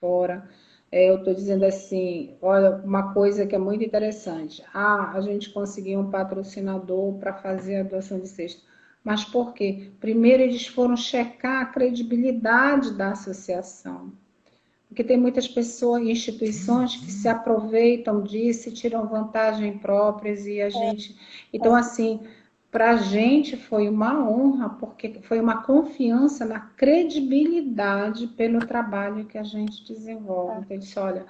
fora. Eu estou dizendo assim, olha, uma coisa que é muito interessante. Ah, a gente conseguiu um patrocinador para fazer a doação de cesta. Mas por quê? Primeiro eles foram checar a credibilidade da associação. Porque tem muitas pessoas e instituições que se aproveitam disso e tiram vantagem próprias e a gente... Então, assim, para a gente foi uma honra, porque foi uma confiança na credibilidade pelo trabalho que a gente desenvolve. Então, eu disse, olha,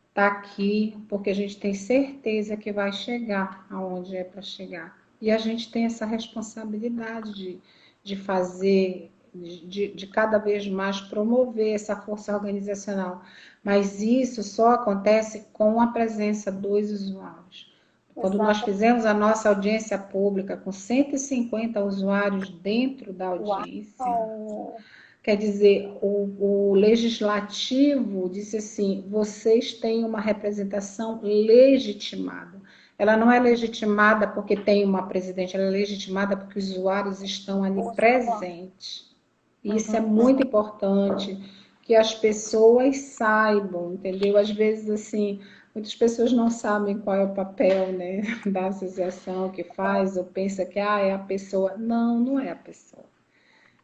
está aqui porque a gente tem certeza que vai chegar aonde é para chegar. E a gente tem essa responsabilidade de fazer, de cada vez mais promover essa força organizacional. Mas isso só acontece com a presença dos usuários. Quando nós Exato. fizemos a nossa audiência pública com 150 usuários dentro da audiência, Uau! quer dizer, o legislativo disse assim: vocês têm uma representação legitimada. Ela não é legitimada porque tem uma presidente, ela é legitimada porque os usuários estão ali presentes. E isso é Uhum. muito importante que as pessoas saibam, entendeu? Às vezes, assim, muitas pessoas não sabem qual é o papel, né, da associação que faz, ou pensa que é a pessoa. Não, não é a pessoa.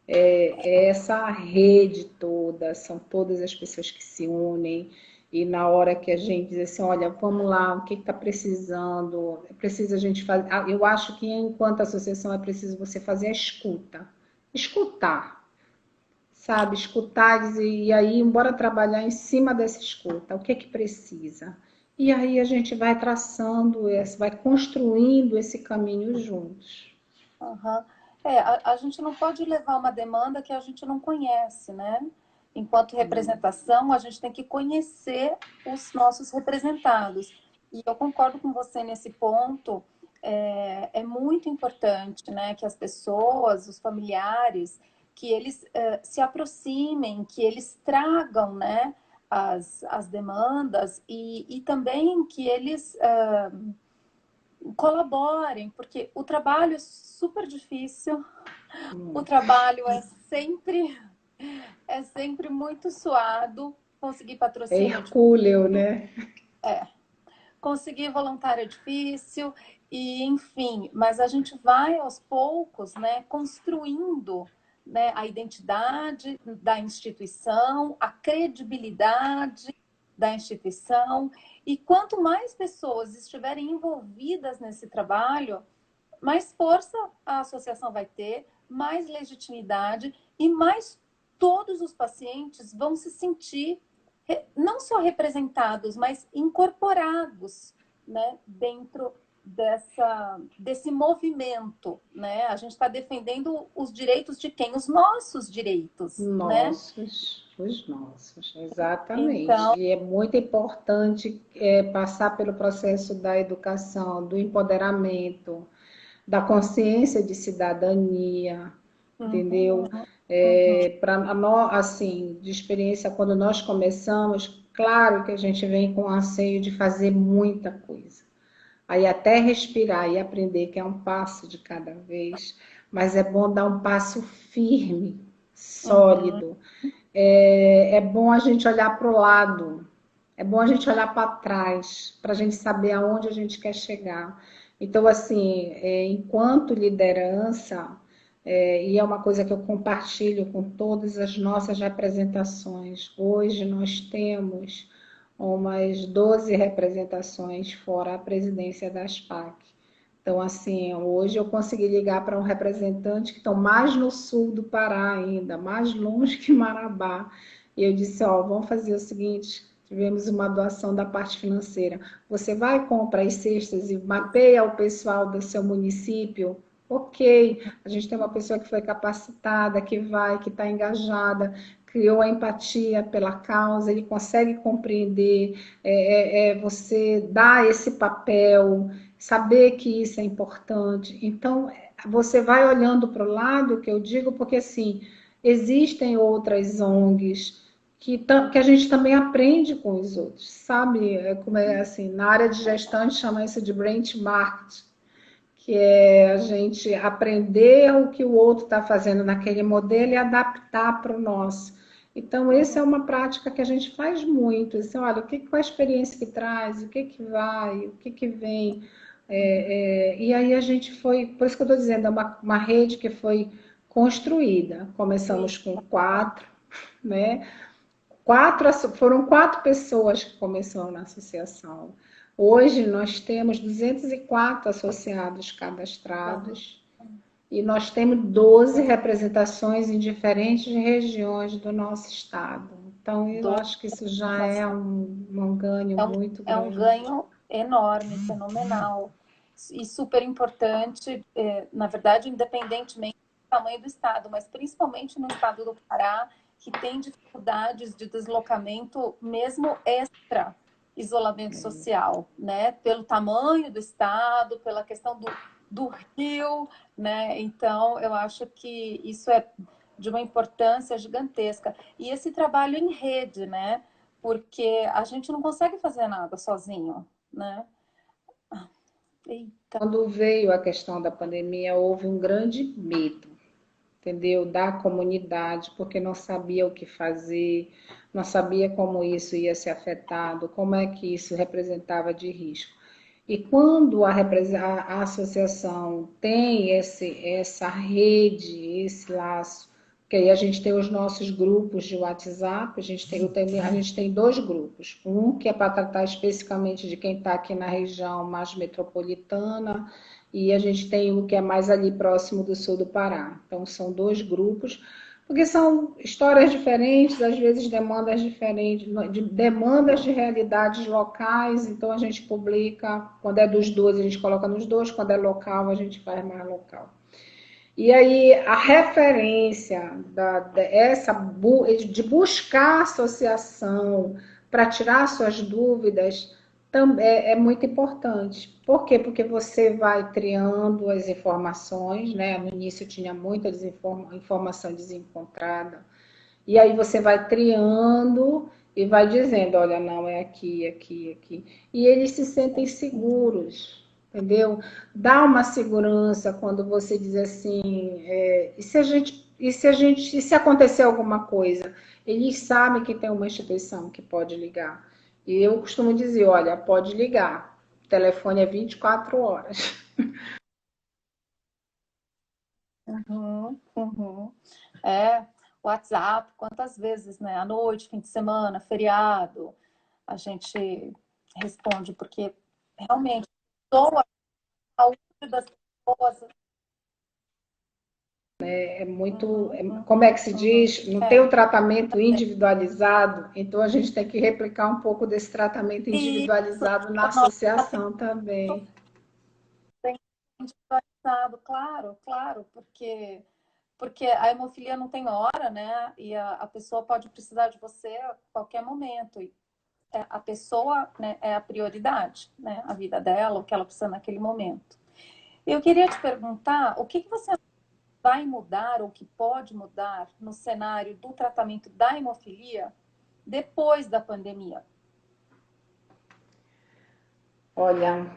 É essa rede toda, são todas as pessoas que se unem, e na hora que a gente diz assim, olha, vamos lá, o que está precisando? Precisa a gente fazer. Eu acho que enquanto associação é preciso você fazer a escuta. Escutar, sabe? Escutar e aí, embora trabalhar em cima dessa escuta, o que é que precisa? E aí a gente vai traçando, vai construindo esse caminho juntos. Aham. A gente não pode levar uma demanda que a gente não conhece, né? Enquanto representação, a gente tem que conhecer os nossos representados. E eu concordo com você nesse ponto. É muito importante, né, que as pessoas, os familiares, que eles se aproximem, que eles tragam, né, as demandas e também que eles colaborem, porque o trabalho é super difícil, o trabalho é sempre muito suado, conseguir É patrocínio é Hercúleo, difícil, né? conseguir voluntário é difícil, e enfim, mas a gente vai aos poucos, né, construindo, né, a identidade da instituição, a credibilidade da instituição, e quanto mais pessoas estiverem envolvidas nesse trabalho, mais força a associação vai ter, mais legitimidade e mais todos os pacientes vão se sentir não só representados, mas incorporados, né, dentro desse movimento, né? A gente está defendendo os direitos de quem? Os nossos direitos, né? Os nossos, exatamente. Então, E é muito importante passar pelo processo da educação, do empoderamento, da consciência de cidadania, uhum, entendeu? uhum, Para nós, assim, de experiência, quando nós começamos, claro que a gente vem com o anseio de fazer muita coisa. Aí até respirar e aprender que é um passo de cada vez, mas é bom dar um passo firme, uhum. sólido. É bom a gente olhar para o lado, é bom a gente olhar para trás, para a gente saber aonde a gente quer chegar. Então, assim, enquanto liderança, e é uma coisa que eu compartilho com todas as nossas representações, hoje nós temos umas 12 representações fora a presidência da SPAC. Então, assim, hoje eu consegui ligar para um representante que está mais no sul do Pará ainda, mais longe que Marabá. E eu disse, ó, vamos fazer o seguinte, tivemos uma doação da parte financeira. Você vai comprar as cestas e mapeia o pessoal do seu município? Ok, a gente tem uma pessoa que foi capacitada, que vai, que está engajada, criou a empatia pela causa, ele consegue compreender, você dá esse papel, saber que isso é importante. Então, você vai olhando para o lado, que eu digo, porque assim, existem outras ONGs que a gente também aprende com os outros, sabe? Como é assim, na área de gestão a gente chama isso de benchmark, que é a gente aprender o que o outro está fazendo naquele modelo e adaptar para o nosso. Então, essa é uma prática que a gente faz muito. Assim, olha, qual a experiência que traz, o que vai, o que vem. E aí a gente foi, por isso que eu estou dizendo, é uma rede que foi construída. Começamos com quatro, né? Foram 4 pessoas que começaram na associação. Hoje nós temos 204 associados cadastrados e nós temos 12 representações em diferentes regiões do nosso estado. Então, eu acho que isso já é um ganho muito É um grande. ganho enorme, fenomenal e super importante, na verdade, independentemente do tamanho do estado, mas principalmente no estado do Pará, que tem dificuldades de deslocamento mesmo extra isolamento social, né? Pelo tamanho do estado, pela questão do rio, né? Então, eu acho que isso é de uma importância gigantesca. E esse trabalho em rede, né? Porque a gente não consegue fazer nada sozinho, né? Eita. Quando veio a questão da pandemia, houve um grande medo, entendeu? Da comunidade, porque não sabia o que fazer, não sabia como isso ia ser afetado, como é que isso representava de risco. E quando a associação tem essa rede, esse laço, que aí a gente tem os nossos grupos de WhatsApp, a gente tem 2 grupos. Um que é para tratar especificamente de quem está aqui na região mais metropolitana, e a gente tem o que é mais ali próximo do sul do Pará. Então, são 2 grupos, porque são histórias diferentes, às vezes demandas diferentes, demandas de realidades locais, então a gente publica, quando é dos dois, a gente coloca nos dois, quando é local, a gente faz mais local. E aí a referência de buscar associação para tirar suas dúvidas é muito importante. Por quê? Porque você vai triando as informações, né? No início tinha muita informação desencontrada. E aí você vai triando e vai dizendo, olha, não, é aqui, aqui, aqui. E eles se sentem seguros, entendeu? Dá uma segurança quando você diz assim, e se acontecer alguma coisa, eles sabem que tem uma instituição que pode ligar. E eu costumo dizer, olha, pode ligar. O telefone é 24 horas. Uhum, uhum. É, WhatsApp, quantas vezes, né? À noite, fim de semana, feriado, a gente responde, porque realmente soa a saúde das pessoas. É muito, Uhum, como é que se uhum. diz? Não tem o tratamento individualizado, então a gente tem que replicar um pouco desse tratamento E individualizado na o nosso associação também. tem individualizado, claro, claro, porque a hemofilia não tem hora, né? E a pessoa pode precisar de você a qualquer momento. E a pessoa, né, é a prioridade, né? A vida dela, o que ela precisa naquele momento. Eu queria te perguntar, o que você vai mudar ou que pode mudar no cenário do tratamento da hemofilia depois da pandemia? Olha,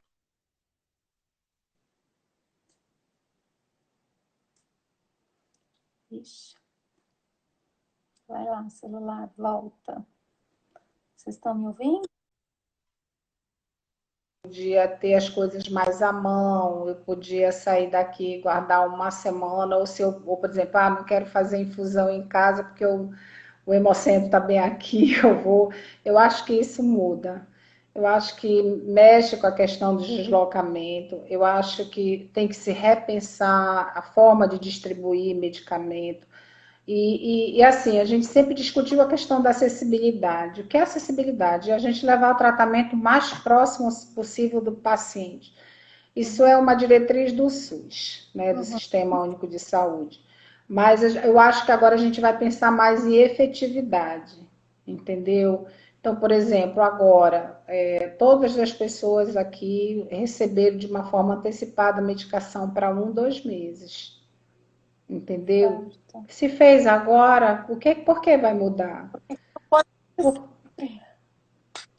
Ixi, vai lá, celular, volta. Vocês estão me ouvindo? podia ter as coisas mais à mão, eu podia sair daqui, guardar uma semana, ou se eu, ou, por exemplo, não quero fazer infusão em casa porque o hemocentro está bem aqui, eu vou. Eu acho que isso muda. Eu acho que mexe com a questão do deslocamento. Eu acho que tem que se repensar a forma de distribuir medicamento. E assim, a gente sempre discutiu a questão da acessibilidade. O que é acessibilidade? É a gente levar o tratamento mais próximo possível do paciente. Isso é uma diretriz do SUS, né, do Uhum. Sistema Único de Saúde. Mas eu acho que agora a gente vai pensar mais em efetividade, entendeu? Então, por exemplo, agora, todas as pessoas aqui receberam de uma forma antecipada a medicação para 1, 2 meses, entendeu? Certo. Se fez agora, por que vai mudar? Pode Por, ser,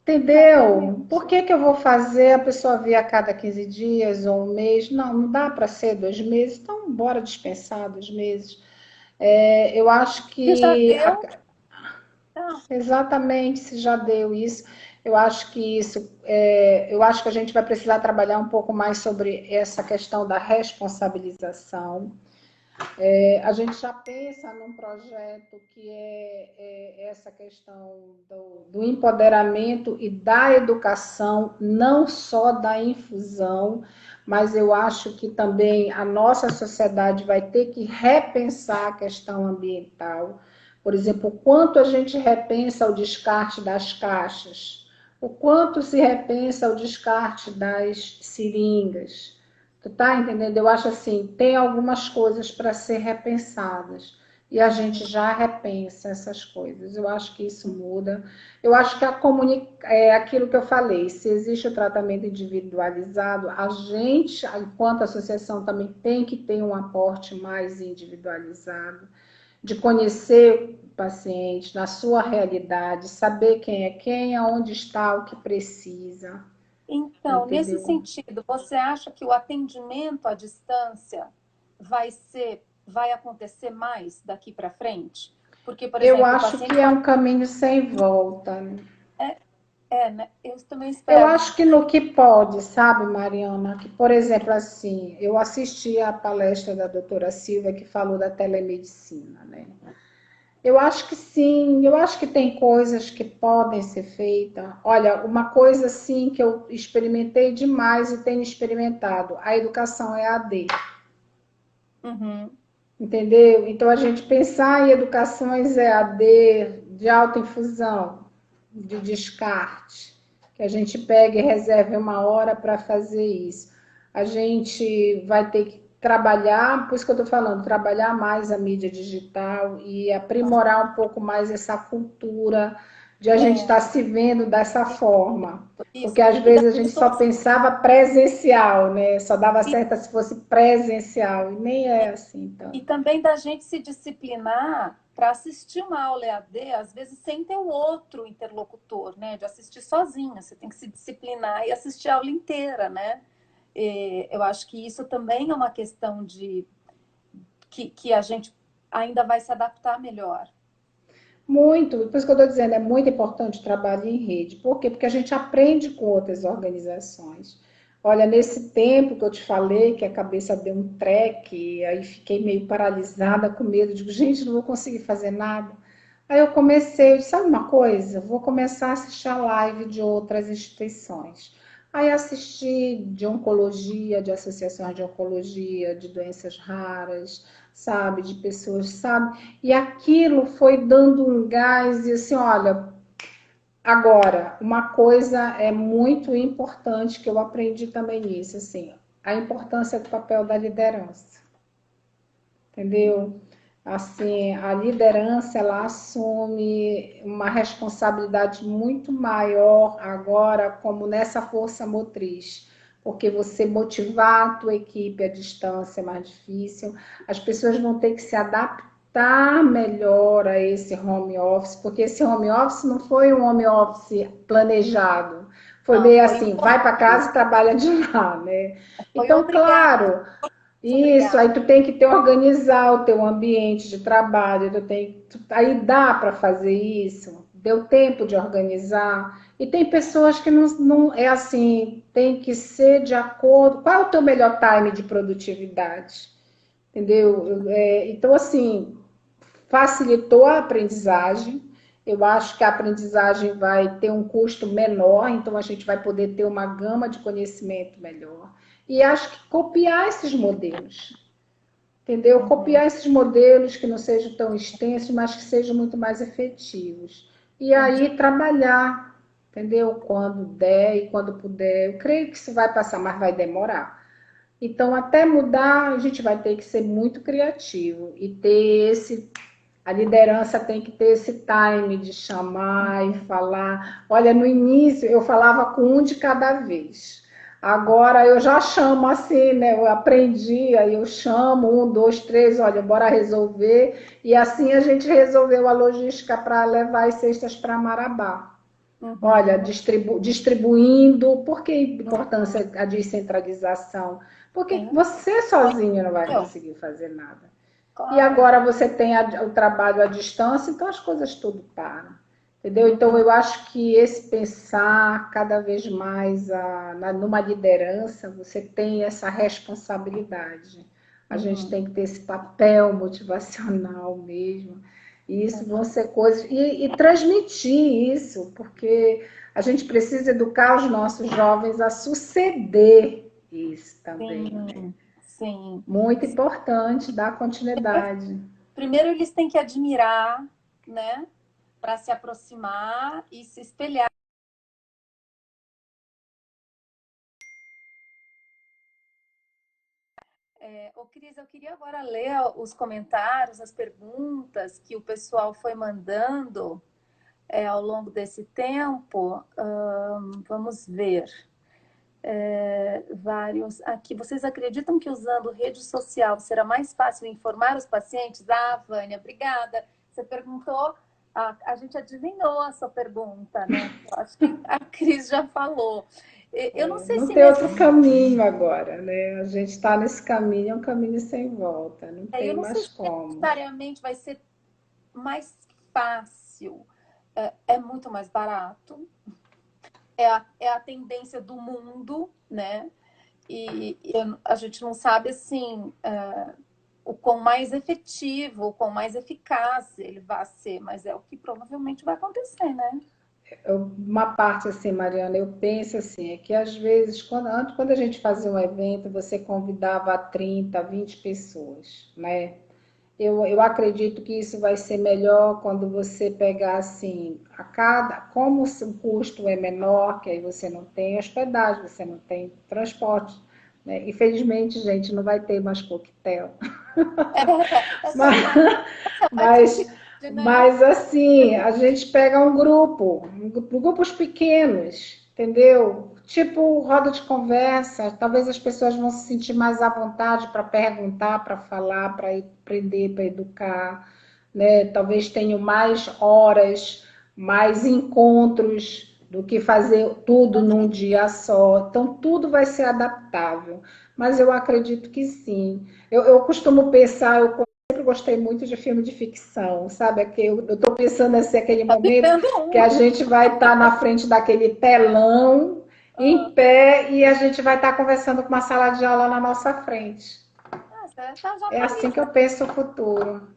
entendeu? Por exatamente. que eu vou fazer a pessoa vir a cada 15 dias ou um mês? Não, não dá para ser 2 meses, então bora dispensar 2 meses. Eu acho E já que deu. Tá? Exatamente, se já deu isso. Eu acho que a gente vai precisar trabalhar um pouco mais sobre essa questão da responsabilização. A gente já pensa num projeto que é essa questão do empoderamento e da educação, não só da infusão, mas eu acho que também a nossa sociedade vai ter que repensar a questão ambiental. Por exemplo, o quanto a gente repensa o descarte das caixas, o quanto se repensa o descarte das seringas. Tu tá entendendo? Eu acho assim, tem algumas coisas para ser repensadas. E a gente já repensa essas coisas. Eu acho que isso muda. Eu acho que é aquilo que eu falei. Se existe o tratamento individualizado, a gente, enquanto associação, também tem que ter um aporte mais individualizado, de conhecer o paciente na sua realidade, saber quem, aonde está, o que precisa. Então, nesse Entendeu? sentido, você acha que o atendimento à distância vai acontecer mais daqui para frente? Porque, por Eu exemplo, o acho que paciente é pode. um caminho sem volta. Né? Eu também Eu espero. acho que no que pode, sabe, Mariana? Que, por exemplo, assim, eu assisti a palestra da doutora Silvia que falou da telemedicina, né? Eu acho que sim, eu acho que tem coisas que podem ser feitas. Olha, uma coisa assim que eu experimentei demais e tenho experimentado, a educação é AD, Uhum. entendeu? Então a gente pensar em educações EAD de alta infusão, de descarte, que a gente pegue e reserve uma hora para fazer isso. A gente vai ter que trabalhar, por isso que eu estou falando, trabalhar mais a mídia digital e aprimorar um pouco mais essa cultura de a gente estar se vendo dessa forma. Isso. Porque às E das vezes a gente só pessoas. pensava presencial, né? Só dava certo se fosse presencial, e nem é assim E tanto. também da gente se disciplinar para assistir uma aula EAD, às vezes sem ter o outro interlocutor, né? De assistir sozinha. Você tem que se disciplinar e assistir a aula inteira, né? Eu acho que isso também é uma questão de que a gente ainda vai se adaptar melhor. Muito, por isso que eu estou dizendo, é muito importante o trabalho em rede. Por quê? Porque a gente aprende com outras organizações. Olha, nesse tempo que eu te falei, que a cabeça deu um treque, aí fiquei meio paralisada, com medo, digo, gente, não vou conseguir fazer nada. Aí eu comecei, sabe uma coisa? Vou começar a assistir a live de outras instituições. Aí assisti de oncologia, de associações de oncologia, de doenças raras, sabe, de pessoas, sabe? E aquilo foi dando um gás e assim, olha, agora, uma coisa é muito importante que eu aprendi também nisso, assim, a importância do papel da liderança, entendeu? Assim, a liderança, ela assume uma responsabilidade muito maior agora, como nessa força motriz, porque você motivar a tua equipe à distância é mais difícil, as pessoas vão ter que se adaptar melhor a esse home office, porque esse home office não foi um home office planejado, foi Não, meio foi assim, vai para imposto, casa e trabalha de lá, né? foi Então, obrigado, claro, isso, aí obrigado. tu tem que ter organizar o teu ambiente de trabalho, aí dá para fazer isso, deu tempo de organizar. E tem pessoas que não é assim, tem que ser de acordo. Qual é o teu melhor time de produtividade? Entendeu? Então, assim, facilitou a aprendizagem. Eu acho que a aprendizagem vai ter um custo menor, então a gente vai poder ter uma gama de conhecimento melhor. E acho que copiar esses modelos, entendeu? Uhum, Copiar esses modelos que não sejam tão extensos, mas que sejam muito mais efetivos. E uhum. aí trabalhar, entendeu? Quando der e quando puder. Eu creio que isso vai passar, mas vai demorar. Então, até mudar, a gente vai ter que ser muito criativo e ter esse. A liderança tem que ter esse time de chamar e falar. Olha, no início eu falava com um de cada vez. Agora eu já chamo assim, né? Eu aprendi, aí eu chamo um, dois, três, olha, bora resolver. E assim a gente resolveu a logística para levar as cestas para Marabá. Olha, Uhum, distribuindo, por que uhum. importância a descentralização? Porque Sim, você sozinho não vai eu, conseguir fazer nada. E claro. agora você tem o trabalho à distância, então as coisas tudo param. Entendeu? Então, eu acho que esse pensar cada vez mais numa liderança, você tem essa responsabilidade. A gente Uhum. tem que ter esse papel motivacional mesmo. E isso vão ser coisas. E transmitir isso, porque a gente precisa educar os nossos jovens a suceder isso também, né? Sim, sim. Muito importante dar continuidade. Primeiro eles têm que admirar, né? Para se aproximar e se espelhar. Ô, Cris, eu queria agora ler os comentários, as perguntas que o pessoal foi mandando ao longo desse tempo. Vamos ver. Vários aqui. Vocês acreditam que usando rede social será mais fácil informar os pacientes? Ah, Vânia, obrigada. Você perguntou, a gente adivinhou a sua pergunta, né? Eu acho que a Cris já falou. Eu não sei Não se tem nesse outro caminho agora, né? A gente está nesse caminho, é um caminho sem volta, não eu tem não sei mais se como. necessariamente vai ser mais fácil. É muito mais barato. É a tendência do mundo, né? E a gente não sabe assim o quão mais efetivo, o quão mais eficaz ele vai ser, mas é o que provavelmente vai acontecer, né? Uma parte assim, Mariana, eu penso assim, é que às vezes, quando a gente fazia um evento, você convidava 30, 20 pessoas, né? Eu acredito que isso vai ser melhor quando você pegar assim, como o custo é menor, que aí você não tem hospedagem, você não tem transporte, né? Infelizmente, gente, não vai ter mais coquetel. Essa Mas, parte, essa parte é mas, triste, né? mas assim, a gente pega grupos pequenos, entendeu? Tipo roda de conversa, talvez as pessoas vão se sentir mais à vontade para perguntar, para falar, para aprender, para educar, né? Talvez tenham mais horas, mais encontros do que fazer tudo num dia só. Então, tudo vai ser adaptável. Mas eu acredito que sim. Eu costumo pensar, eu sempre gostei muito de filme de ficção, sabe? Eu estou pensando assim, aquele Tá momento vivendo que a um. gente vai estar na frente daquele telão, Ah, em pé, e a gente vai estar conversando com uma sala de aula na nossa frente. você já É está assim que nisso. eu penso o futuro.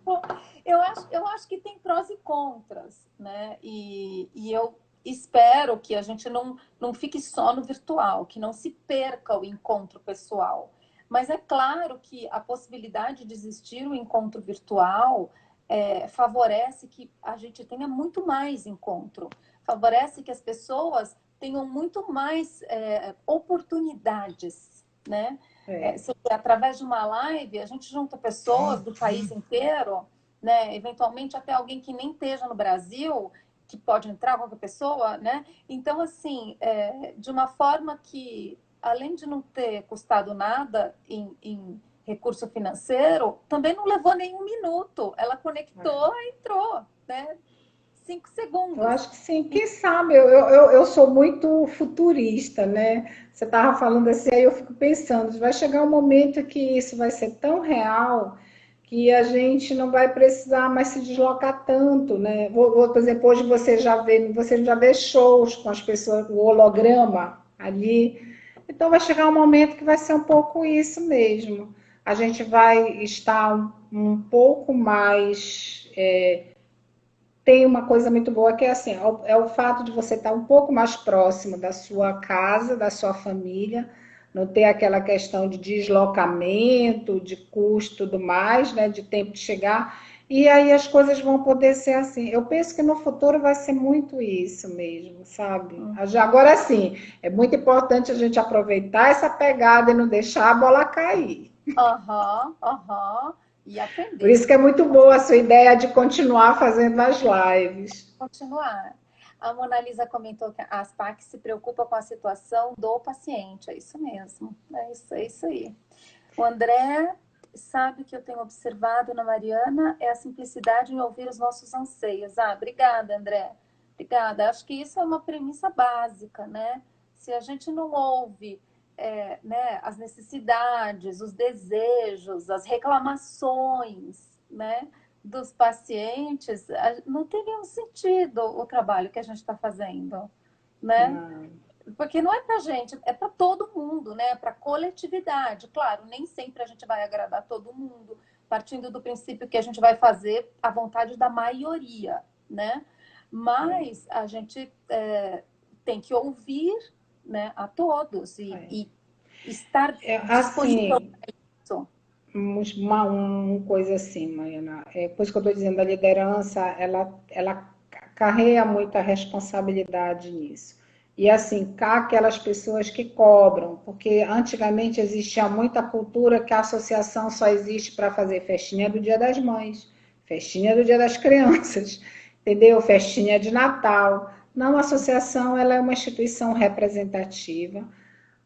Eu acho que tem prós e contras, né? E eu espero que a gente não fique só no virtual, que não se perca o encontro pessoal. Mas é claro que a possibilidade de existir o encontro virtual favorece que a gente tenha muito mais encontro, favorece que as pessoas tenham muito mais oportunidades, né? É. Através de uma live, a gente junta pessoas do país inteiro, né? Eventualmente até alguém que nem esteja no Brasil, que pode entrar qualquer pessoa, né? Então, assim, de uma forma que, além de não ter custado nada em recurso financeiro, também não levou nenhum minuto. Ela conectou e entrou, né? Cinco Eu segundos. acho que sim, quem sabe, eu sou muito futurista, né? Você estava falando assim, aí eu fico pensando, vai chegar um momento que isso vai ser tão real que a gente não vai precisar mais se deslocar tanto, né? Por exemplo, hoje você já vê shows com as pessoas, o holograma ali. Então vai chegar um momento que vai ser um pouco isso mesmo. A gente vai estar um pouco mais tem uma coisa muito boa que é assim, é o fato de você estar um pouco mais próximo da sua casa, da sua família, não ter aquela questão de deslocamento, de custo e tudo mais, né, de tempo de chegar, e aí as coisas vão poder ser assim. Eu penso que no futuro vai ser muito isso mesmo, sabe? Agora sim, é muito importante a gente aproveitar essa pegada e não deixar a bola cair. Aham, aham. E Por aprender isso que é muito boa a sua ideia de continuar fazendo as lives. continuar. A Mona Lisa comentou que a ASPAC se preocupa com a situação do paciente. É isso mesmo. É isso aí. O André sabe que eu tenho observado na Mariana é a simplicidade em ouvir os nossos anseios. Ah, obrigada, André. Obrigada. Acho que isso é uma premissa básica, né? Se a gente não ouve né, as necessidades, os desejos, as reclamações, né? dos pacientes, não teria um sentido o trabalho que a gente está fazendo, né? Não. Porque não é para a gente, é para todo mundo, né? Para a coletividade. Claro, nem sempre a gente vai agradar todo mundo, partindo do princípio que a gente vai fazer a vontade da maioria, né? Mas a gente tem que ouvir, né, a todos É. e estar disponível Assim, para isso. uma coisa assim, Mariana, por isso que eu estou dizendo, a liderança, ela carrega muita responsabilidade nisso. E assim, cá aquelas pessoas que cobram, porque antigamente existia muita cultura que a associação só existe para fazer festinha do Dia das Mães, festinha do Dia das Crianças, entendeu? Festinha de Natal. Não, a associação ela é uma instituição representativa,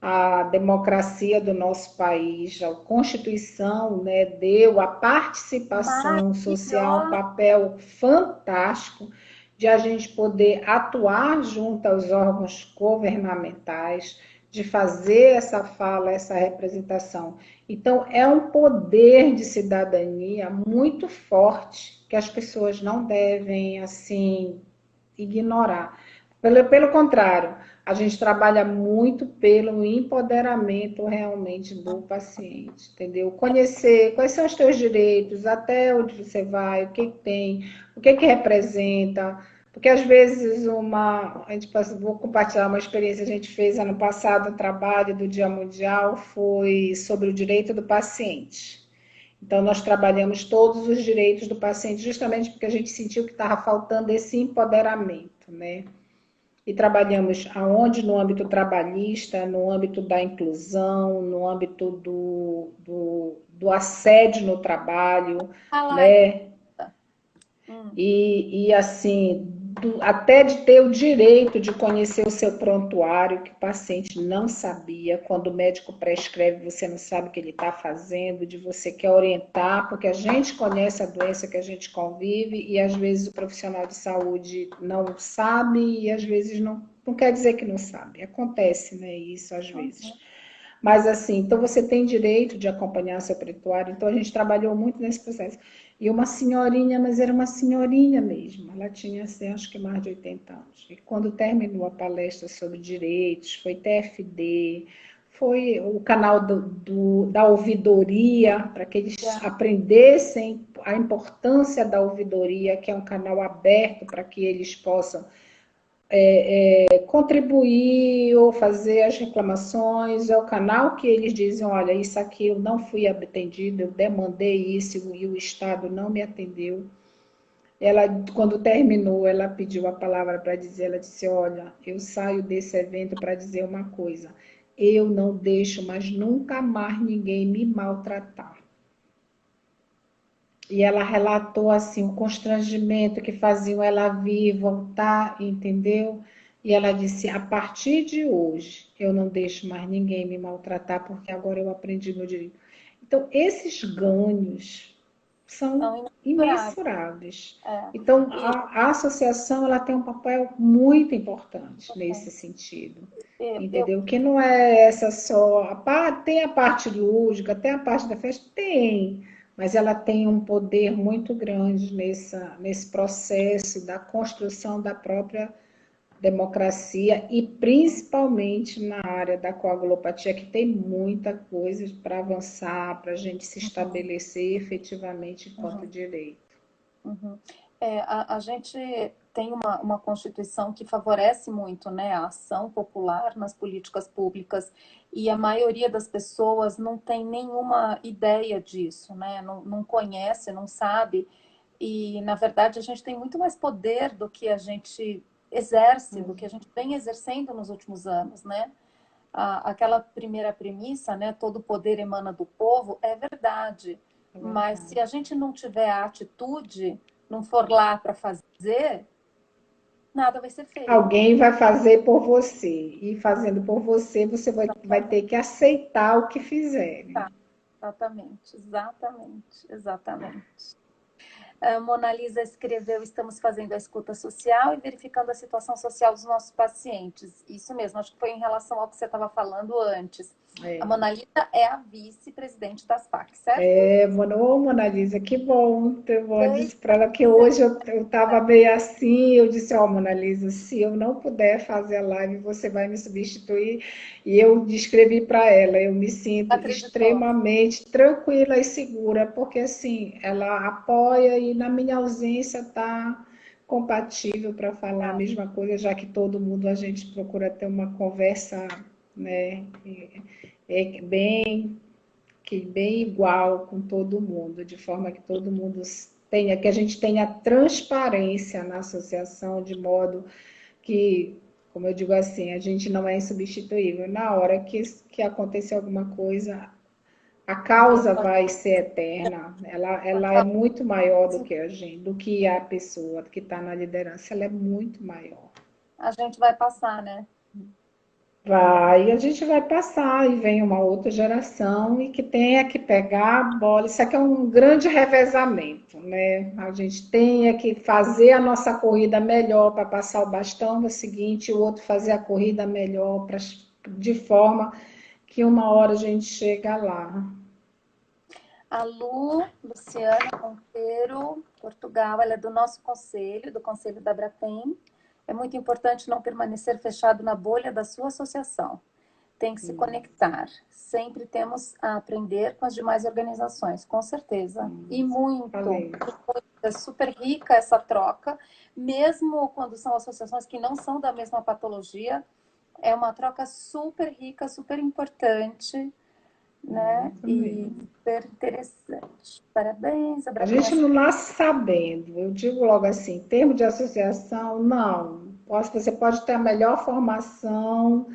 a democracia do nosso país, a Constituição, né, deu à participação social um Maravilhosa. papel fantástico de a gente poder atuar junto aos órgãos governamentais, de fazer essa fala, essa representação. Então, é um poder de cidadania muito forte que as pessoas não devem, assim, ignorar. Pelo contrário, a gente trabalha muito pelo empoderamento realmente do paciente, entendeu? Conhecer quais são os teus direitos, até onde você vai, o que tem, o que representa. Porque às vezes vou compartilhar uma experiência que a gente fez ano passado, um trabalho do Dia Mundial, foi sobre o direito do paciente. Então, nós trabalhamos todos os direitos do paciente, justamente porque a gente sentiu que estava faltando esse empoderamento, né? E trabalhamos aonde? No âmbito trabalhista, no âmbito da inclusão, no âmbito do assédio no trabalho, Fala aí. né? E assim, até de ter o direito de conhecer o seu prontuário, que o paciente não sabia, quando o médico prescreve, você não sabe o que ele está fazendo, de você quer orientar, porque a gente conhece a doença que a gente convive e às vezes o profissional de saúde não sabe e às vezes não quer dizer que não sabe. Acontece, né? Isso às vezes. Uhum. Mas assim, então você tem direito de acompanhar seu prontuário, então a gente trabalhou muito nesse processo. E uma senhorinha, mas era uma senhorinha mesmo, ela tinha, assim, acho que mais de 80 anos. E quando terminou a palestra sobre direitos, foi TFD, foi o canal da ouvidoria, para que eles aprendessem a importância da ouvidoria, que é um canal aberto para que eles possam contribuir ou fazer as reclamações, é o canal que eles dizem, olha, isso aqui eu não fui atendido, eu demandei isso e o Estado não me atendeu. Ela, quando terminou, ela pediu a palavra para dizer, ela disse, olha, eu saio desse evento para dizer uma coisa, eu não deixo mais nunca mais ninguém me maltratar. E ela relatou assim o constrangimento que faziam ela vir, voltar, entendeu? E ela disse: a partir de hoje, eu não deixo mais ninguém me maltratar, porque agora eu aprendi meu direito. Então, esses ganhos São são imensuráveis. imensuráveis. É. Então, E, a associação ela tem um papel muito importante nesse sentido. eu, Entendeu? Que não é essa só. Tem a parte lúdica, tem a parte da festa? Tem, mas ela tem um poder muito grande nesse processo da construção da própria democracia e principalmente na área da coagulopatia, que tem muita coisa para avançar, para a gente se uhum, estabelecer efetivamente enquanto uhum, direito. uhum. A gente tem uma Constituição que favorece muito, né, a ação popular nas políticas públicas e a maioria das pessoas não tem nenhuma ideia disso, né, não conhece, não sabe e, na verdade, a gente tem muito mais poder do que a gente exerce, do que a gente vem exercendo nos últimos anos, né? Aquela primeira premissa, né, todo poder emana do povo, é verdade. É Mas verdade. se a gente não tiver a atitude, não for lá para fazer, nada vai ser feito. Alguém vai fazer por você, e fazendo por você, você vai ter que aceitar o que fizerem. Tá, exatamente, exatamente, exatamente. A Mona Lisa escreveu: estamos fazendo a escuta social e verificando a situação social dos nossos pacientes. Isso mesmo, acho que foi em relação ao que você estava falando antes. A Mona Lisa é a vice-presidente das PAC, certo? É, Mona Lisa, que bom. Eu Pois disse para ela que hoje eu estava meio assim. Eu disse: Ó, Mona Lisa, se eu não puder fazer a live, você vai me substituir. E eu descrevi para ela: eu me sinto acreditou. extremamente tranquila e segura, porque assim, ela apoia e na minha ausência está compatível para falar a Tá. mesma coisa, já que todo mundo a gente procura ter uma conversa, né, bem bem igual com todo mundo, de forma que todo mundo tenha, que a gente tenha transparência na associação, de modo que, como eu digo assim, a gente não é insubstituível. Na hora que acontecer alguma coisa, a Ninguém causa pode. vai ser eterna. Ela é muito maior do que a gente, do que a pessoa que está na liderança. Ela é muito maior. A gente vai passar, né? Vai, a gente vai passar e vem uma outra geração e que tenha que pegar a bola. Isso aqui é um grande revezamento, né? A gente tenha que fazer a nossa corrida melhor para passar o bastão no seguinte, o outro fazer a corrida melhor, de forma que uma hora a gente chega lá. A Luciana Monteiro, Portugal, ela é do nosso conselho, do Conselho da Abratem. É muito importante não permanecer fechado na bolha da sua associação. Tem que se conectar. Sempre temos a aprender com as demais organizações, com certeza. E muito. Falei. É super rica essa troca, mesmo quando são associações que não são da mesma patologia. É uma troca super rica, super importante, né? E Também. super interessante. Parabéns, A Abratem. gente não nasce sabendo. Eu digo logo assim, em termos de associação, não. Você pode ter a melhor formação,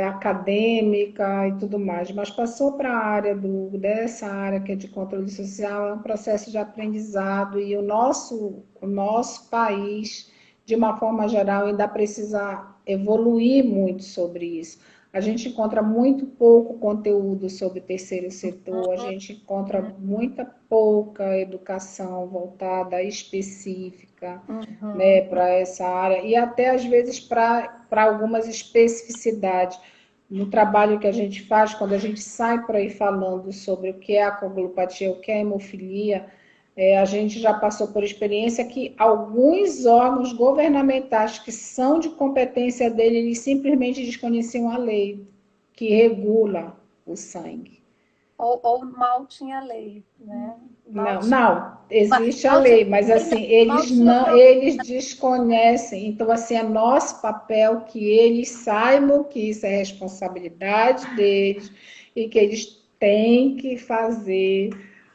acadêmica e tudo mais, mas passou para a área dessa área que é de controle social, é um processo de aprendizado e o nosso país, de uma forma geral, ainda precisa evoluir muito sobre isso. A gente encontra muito pouco conteúdo sobre o terceiro setor, a gente encontra muita pouca educação voltada específica, né, Uhum. para essa área e até às vezes para algumas especificidades. No trabalho que a gente faz, quando a gente sai por aí falando sobre o que é a coagulopatia, o que é a hemofilia, a gente já passou por experiência que alguns órgãos governamentais que são de competência dele, eles simplesmente desconheciam a lei que regula o sangue. Ou mal tinha lei, né? Mal Não, tinha, não, existe a mal tinha lei, mas lei, assim, mal eles tinha não, problema. eles desconhecem. Então, assim, é nosso papel que eles saibam que isso é responsabilidade deles e que eles têm que fazer,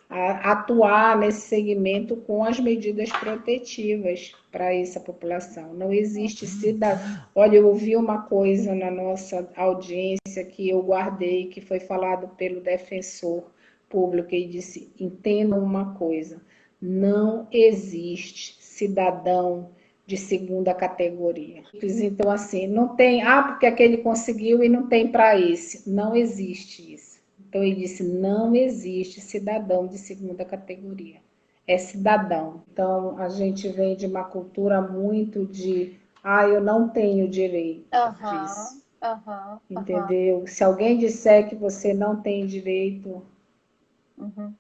atuar nesse segmento com as medidas protetivas para essa população. Não existe cidadão. Olha, eu ouvi uma coisa na nossa audiência que eu guardei, que foi falado pelo defensor público e disse: entendam uma coisa, não existe cidadão de segunda categoria. Então, assim, não tem, porque aquele conseguiu e não tem para esse. Não existe isso. Então, ele disse: não existe cidadão de segunda categoria. É cidadão. Então, a gente vem de uma cultura muito de: eu não tenho direito Aham, disso. aham, aham. Entendeu? Se alguém disser que você não tem direito, Uhum.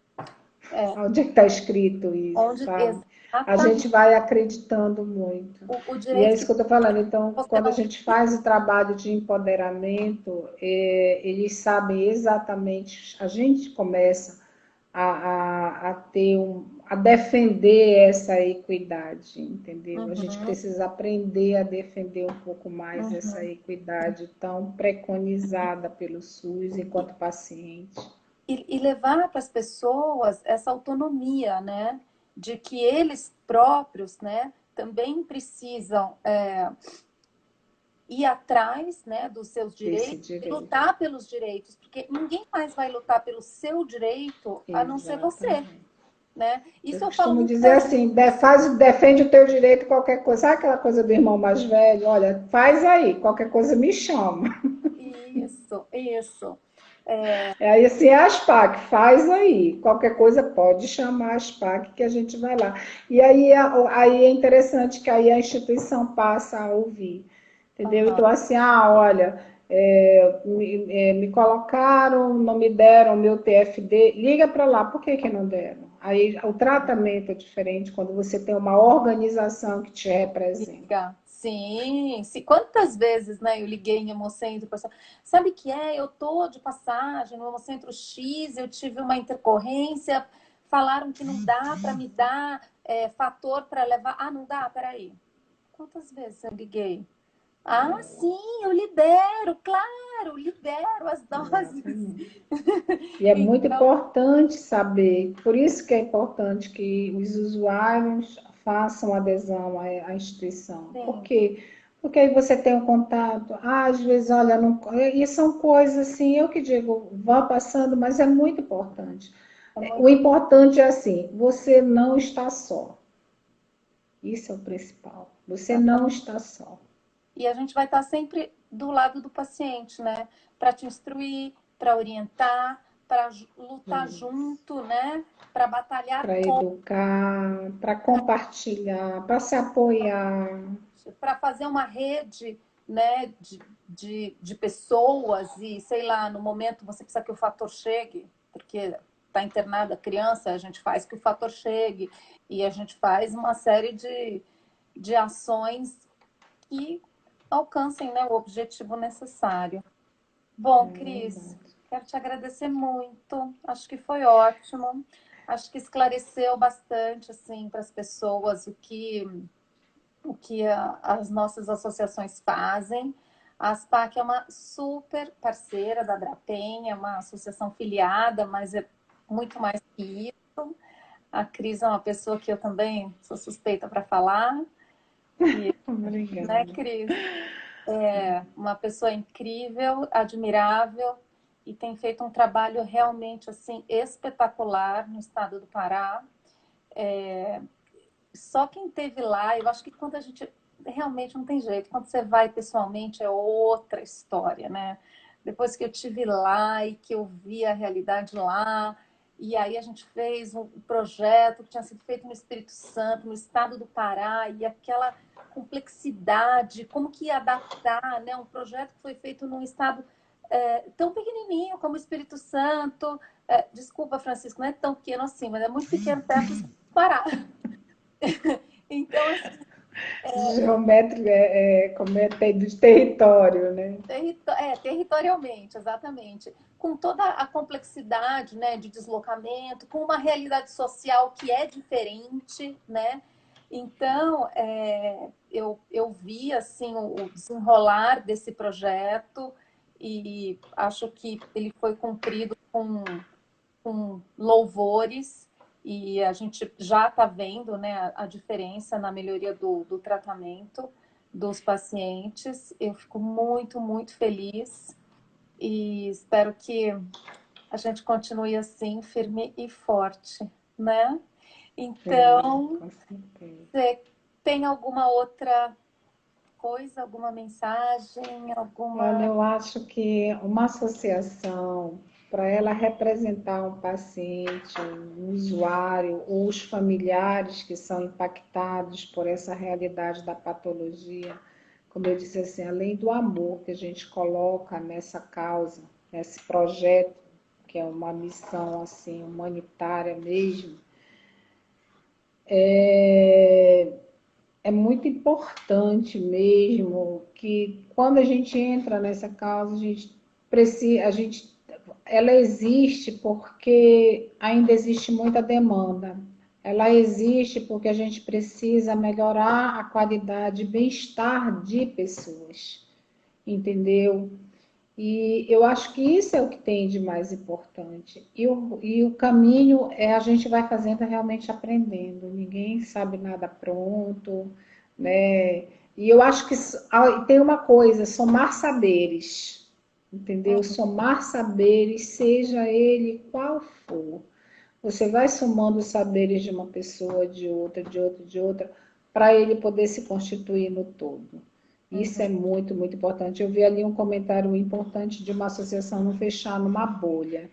É, onde é que está escrito isso, onde sabe? A exatamente gente vai acreditando muito. o E é direito isso que que eu estou falando. Então, você quando a não gente faz o trabalho de empoderamento, eles sabem exatamente, a gente começa a ter a defender essa equidade, entendeu? A gente uhum, precisa aprender a defender um pouco mais essa uhum. equidade tão preconizada pelo SUS E, enquanto paciente. e levar para as pessoas essa autonomia, né? De que eles próprios, né, também precisam ir atrás, né, dos seus Desse direitos e direito. lutar pelos direitos, porque ninguém mais vai lutar pelo seu direito a não ser você, Exatamente. né? Eu Isso eu falo costumo muito dizer para gente. assim, defende o teu direito qualquer coisa. Sabe aquela coisa do irmão mais velho? Olha, faz aí, qualquer coisa me chama. Isso, isso. Aí assim, é a SPAC, faz aí. Qualquer coisa pode chamar a SPAC que a gente vai lá. E aí é interessante que aí a instituição passa a ouvir. Entendeu? Aham, Então, assim, olha, Me colocaram, não me deram meu TFD, liga para lá, por que não deram? Aí o tratamento é diferente quando você tem uma organização que te representa. Liga. Sim, sim. Quantas vezes, né, eu liguei em Hemocentro, pessoal, sabe que eu tô de passagem no Hemocentro X, eu tive uma intercorrência, falaram que não dá para me dar fator para levar. Ah, não dá? Peraí. Quantas vezes eu liguei? Ah, sim, eu libero, claro, libero as doses. Exatamente. E é muito Então, importante saber, por isso que é importante que os usuários façam adesão à instituição. Por sim, quê? Porque aí você tem um contato, às vezes, olha, não, e são coisas assim, eu que digo, vá passando, mas é muito importante. é O muito. importante é assim, você não está só. Isso é o principal. Você não está só. E a gente vai estar sempre do lado do paciente, né? Para te instruir, para orientar, para lutar junto, né? Para batalhar Para educar, para compartilhar, para se apoiar. para fazer uma rede, né, de pessoas e, sei lá, no momento você precisa que o fator chegue, porque está internada a criança, a gente faz que o fator chegue e a gente faz uma série de ações que alcancem, né, o objetivo necessário. Bom, Cris, quero te agradecer muito. Acho que foi ótimo. Acho que esclareceu bastante assim para as pessoas o que as nossas associações fazem. A ASPAC é uma super parceira da Drapen, é uma associação filiada, mas é muito mais que isso. A Cris é uma pessoa que eu também sou suspeita para falar. E, né, Obrigada. Cris? É uma pessoa incrível, admirável e tem feito um trabalho realmente assim espetacular no estado do Pará. Só quem teve lá, eu acho que quando a gente realmente não tem jeito, quando você vai pessoalmente é outra história, né? Depois que eu tive lá e que eu vi a realidade lá, e aí a gente fez um projeto que tinha sido feito no Espírito Santo, no estado do Pará, e aquela complexidade, como que ia adaptar, né? Um projeto que foi feito num estado tão pequenininho como o Espírito Santo. Desculpa, Francisco, não é tão pequeno assim, mas é muito pequeno perto do Pará. Então, assim, Geométrico como é de território, né? territorialmente, exatamente. Com toda a complexidade, né, de deslocamento, com uma realidade social que é diferente, né? Então, eu vi, assim, o desenrolar desse projeto e acho que ele foi cumprido com louvores e a gente já está vendo, né, a diferença na melhoria do tratamento dos pacientes. Eu fico muito, muito feliz e espero que a gente continue assim, firme e forte, né? Sim, Então, com certeza. você tem alguma outra coisa, alguma mensagem, Olha, alguma. eu acho que uma associação, para ela representar um paciente, um usuário, ou os familiares que são impactados por essa realidade da patologia, como eu disse assim, além do amor que a gente coloca nessa causa, nesse projeto, que é uma missão assim humanitária mesmo, é muito importante mesmo que quando a gente entra nessa causa, a gente precisa, ela existe porque ainda existe muita demanda. Ela existe porque a gente precisa melhorar a qualidade e bem-estar de pessoas, entendeu? E eu acho que isso é o que tem de mais importante. E o caminho é a gente vai fazendo realmente aprendendo. Ninguém sabe nada pronto, né? E eu acho que tem uma coisa, somar saberes, entendeu? Somar saberes, seja ele qual for. Você vai somando os saberes de uma pessoa, de outra, de outra, de outra, para ele poder se constituir no todo. Isso Uhum. é muito, muito importante. Eu vi ali um comentário importante de uma associação não fechar numa bolha.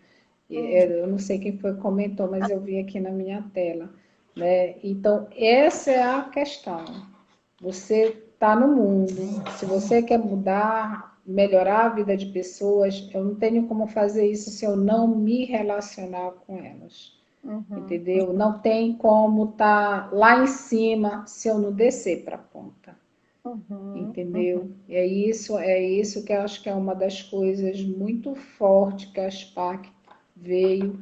Eu não sei quem foi que comentou, mas eu vi aqui na minha tela. Né? Então, essa é a questão. Você está no mundo. Se você quer mudar, melhorar a vida de pessoas, eu não tenho como fazer isso se eu não me relacionar com elas. Uhum, Entendeu? Não tem como estar lá em cima se eu não descer para a ponta. uhum, uhum. Entendeu? É isso que eu acho que é uma das coisas muito fortes que a SPAC veio.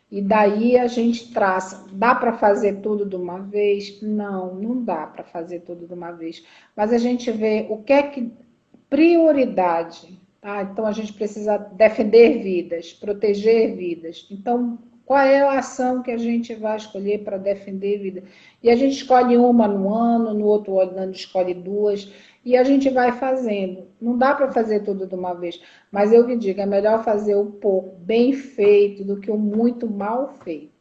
E daí a gente traça. Dá para fazer tudo de uma vez? Não, não dá para fazer tudo de uma vez. Mas a gente vê o que é que prioridade, tá? Então a gente precisa defender vidas, proteger vidas. Então, qual é a ação que a gente vai escolher para defender vida? E a gente escolhe uma no ano, no outro ano escolhe duas, e a gente vai fazendo. Não dá para fazer tudo de uma vez, mas eu me digo, é melhor fazer o pouco bem feito do que o muito mal feito.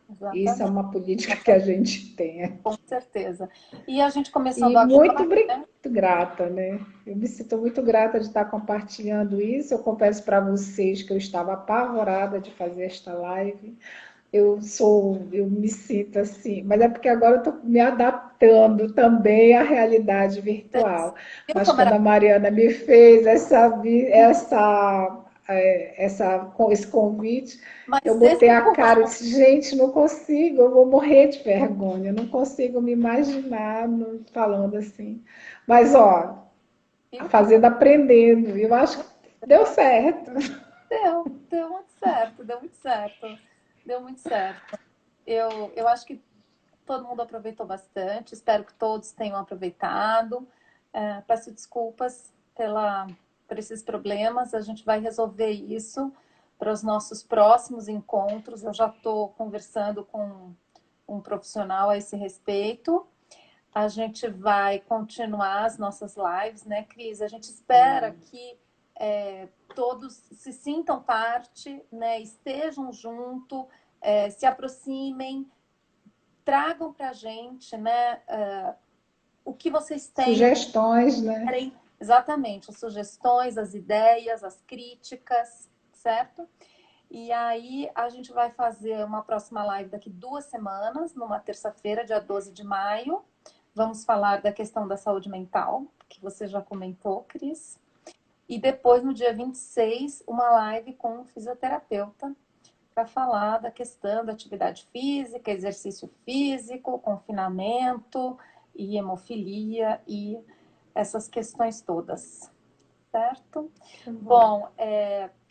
Isso é Exatamente, uma política que a gente tem. com certeza. E a gente começando E agora, né? muito grata, né? Eu me sinto muito grata de estar compartilhando isso. Eu confesso para vocês que eu estava apavorada de fazer esta live. Eu me sinto assim, mas é porque agora eu estou me adaptando também à realidade virtual. Eu Mas sou quando a maravilhosa, Mariana me fez esse convite, eu mas esse botei é a o cara e disse, gente, não consigo, eu vou morrer de vergonha, não consigo me imaginar falando assim. Mas, ó, a que bom. fazenda aprendendo, e eu acho que deu certo. Deu muito certo, deu muito certo, deu muito certo. Eu acho que todo mundo aproveitou bastante, espero que todos tenham aproveitado. Peço desculpas por esses problemas, a gente vai resolver isso para os nossos próximos encontros. Eu já estou conversando com um profissional a esse respeito. A gente vai continuar as nossas lives, né, Cris? A gente espera que todos se sintam parte, né, estejam junto, se aproximem, tragam para a gente, né, o que vocês têm, o que Sugestões, né? querem, exatamente, as sugestões, as ideias, as críticas, certo? E aí a gente vai fazer uma próxima live daqui 2 semanas, numa terça-feira, dia 12 de maio. Vamos falar da questão da saúde mental, que você já comentou, Cris. E depois, no dia 26, uma live com um fisioterapeuta para falar da questão da atividade física, exercício físico, confinamento e hemofilia e essas questões todas, certo? Que bom. Bom,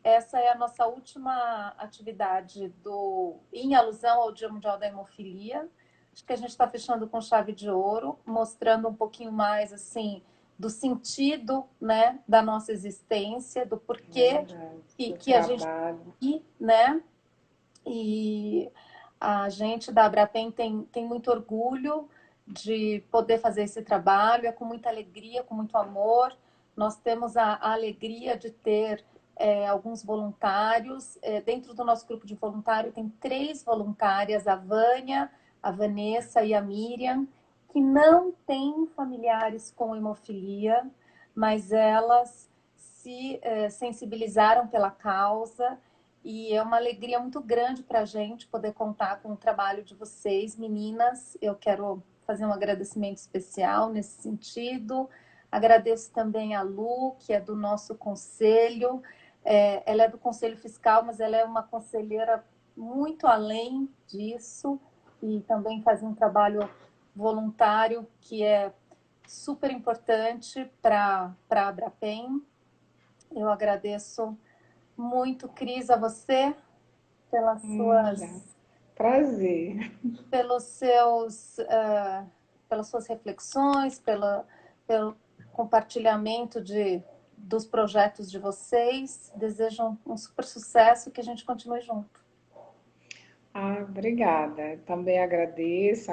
essa é a nossa última atividade em alusão ao Dia Mundial da Hemofilia. Acho que a gente está fechando com chave de ouro, mostrando um pouquinho mais assim do sentido, né, da nossa existência, do porquê Verdade. que, Do que a gente trabalho. tem, né? E a gente da Abrapem tem muito orgulho de poder fazer esse trabalho, é com muita alegria, com muito amor. Nós temos a alegria de ter alguns voluntários. Dentro do nosso grupo de voluntário tem 3 voluntárias, a Vânia, a Vanessa e a Miriam, que não têm familiares com hemofilia, mas elas se sensibilizaram pela causa e é uma alegria muito grande para a gente poder contar com o trabalho de vocês, meninas. Eu quero fazer um agradecimento especial nesse sentido. Agradeço também a Lu, que é do nosso conselho. Ela é do Conselho Fiscal, mas ela é uma conselheira muito além disso e também faz um trabalho voluntário que é super importante para a Abrapem. Eu agradeço muito, Cris, a você pelas Já. suas, Prazer. pelos seus, pelas suas reflexões, pelo compartilhamento dos projetos de vocês. Desejo um super sucesso e que a gente continue junto. Ah, obrigada. Também agradeço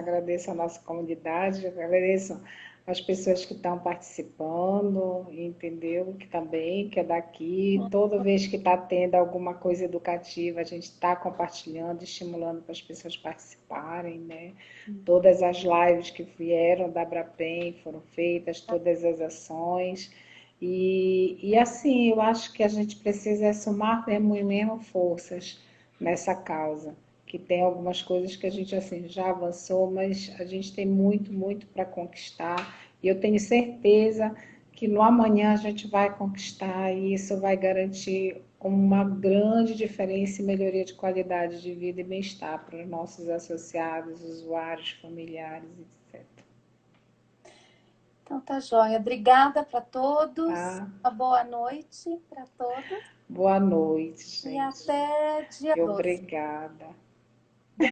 a nossa comunidade, agradeço as pessoas que estão participando, entendeu? Que também, que é daqui. Toda vez que está tendo alguma coisa educativa, a gente está compartilhando, estimulando para as pessoas participarem, né? Todas as lives que vieram da Abrapem foram feitas, todas as ações. E assim, eu acho que a gente precisa somar mesmo forças nessa causa que tem algumas coisas que a gente assim já avançou, mas a gente tem muito para conquistar. E eu tenho certeza que no amanhã a gente vai conquistar e isso vai garantir uma grande diferença e melhoria de qualidade de vida e bem-estar para os nossos associados, usuários, familiares, etc. Então tá joia. Obrigada para todos. Tá? Uma boa noite para todos. Boa noite, E gente. até dia E 12. obrigada.